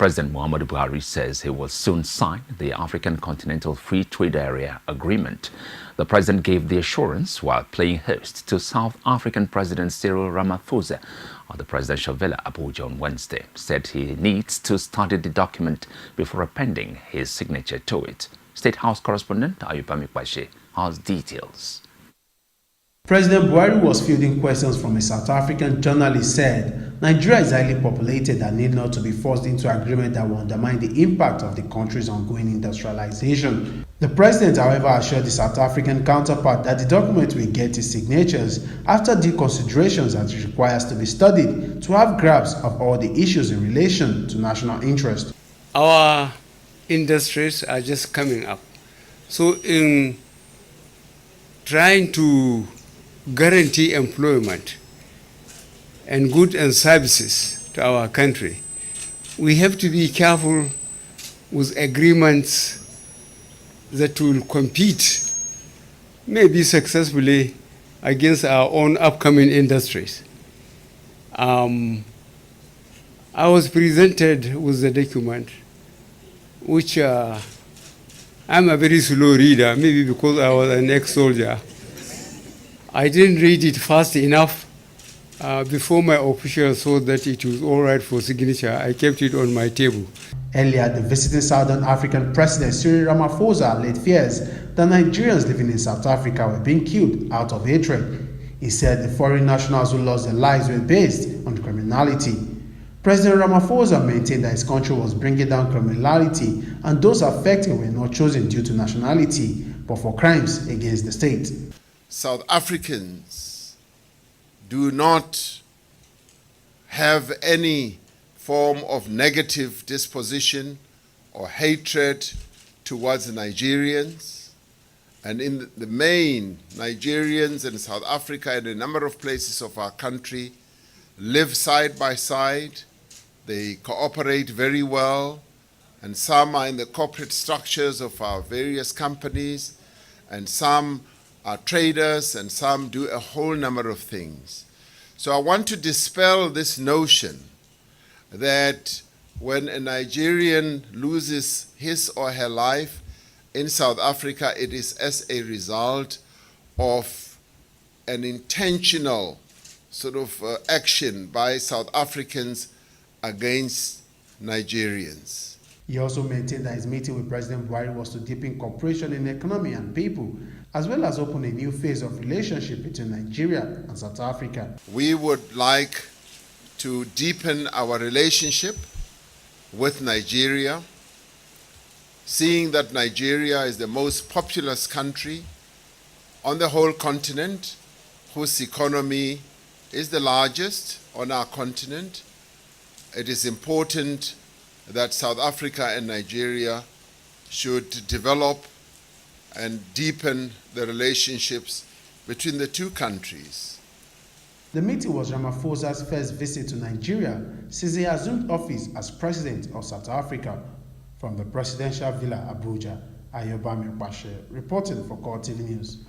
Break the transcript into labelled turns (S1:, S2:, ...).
S1: President Muhammadu Buhari says he will soon sign the African Continental Free Trade Area Agreement. The president gave the assurance while playing host to South African President Cyril Ramaphosa at the presidential villa Abuja on Wednesday. Said he needs to study the document before appending his signature to it. State House correspondent Ayubami Kwashe has details.
S2: President Buhari was fielding questions from a South African journalist said Nigeria is highly populated and need not to be forced into agreement that will undermine the impact of the country's ongoing industrialization. The president, however, assured the South African counterpart that the document will get his signatures after due considerations as it requires to be studied to have grasp of all the issues in relation to national interest.
S3: Our industries are just coming up. So in trying to guarantee employment and goods and services to our country, we have to be careful with agreements that will compete, maybe successfully, against our own upcoming industries. I was presented with the document, which I'm a very slow reader, maybe because I was an ex-soldier. I didn't read it fast enough. Before my officials saw that it was all right for signature, I kept it on my table.
S2: Earlier, the visiting Southern African President Cyril Ramaphosa laid fears that Nigerians living in South Africa were being killed out of hatred. He said the foreign nationals who lost their lives were based on criminality. President Ramaphosa maintained that his country was bringing down criminality and those affected were not chosen due to nationality, but for crimes against the state.
S4: South Africans do not have any form of negative disposition or hatred towards Nigerians. And in the main, Nigerians and South Africa and a number of places of our country live side by side. They cooperate very well, and some are in the corporate structures of our various companies, and some are traders, and some do a whole number of things. So I want to dispel this notion that when a Nigerian loses his or her life in South Africa, it is as a result of an intentional sort of action by South Africans against Nigerians.
S2: He also maintained that his meeting with President Buhari was to deepen cooperation in economy and people, as well as open a new phase of relationship between Nigeria and South Africa.
S4: We would like to deepen our relationship with Nigeria, seeing that Nigeria is the most populous country on the whole continent, whose economy is the largest on our continent. It is important that South Africa and Nigeria should develop and deepen the relationships between the two countries.
S2: The meeting was Ramaphosa's first visit to Nigeria since he assumed office as president of South Africa. From the presidential villa Abuja, Ayubami Kwashe reporting for Core TV News.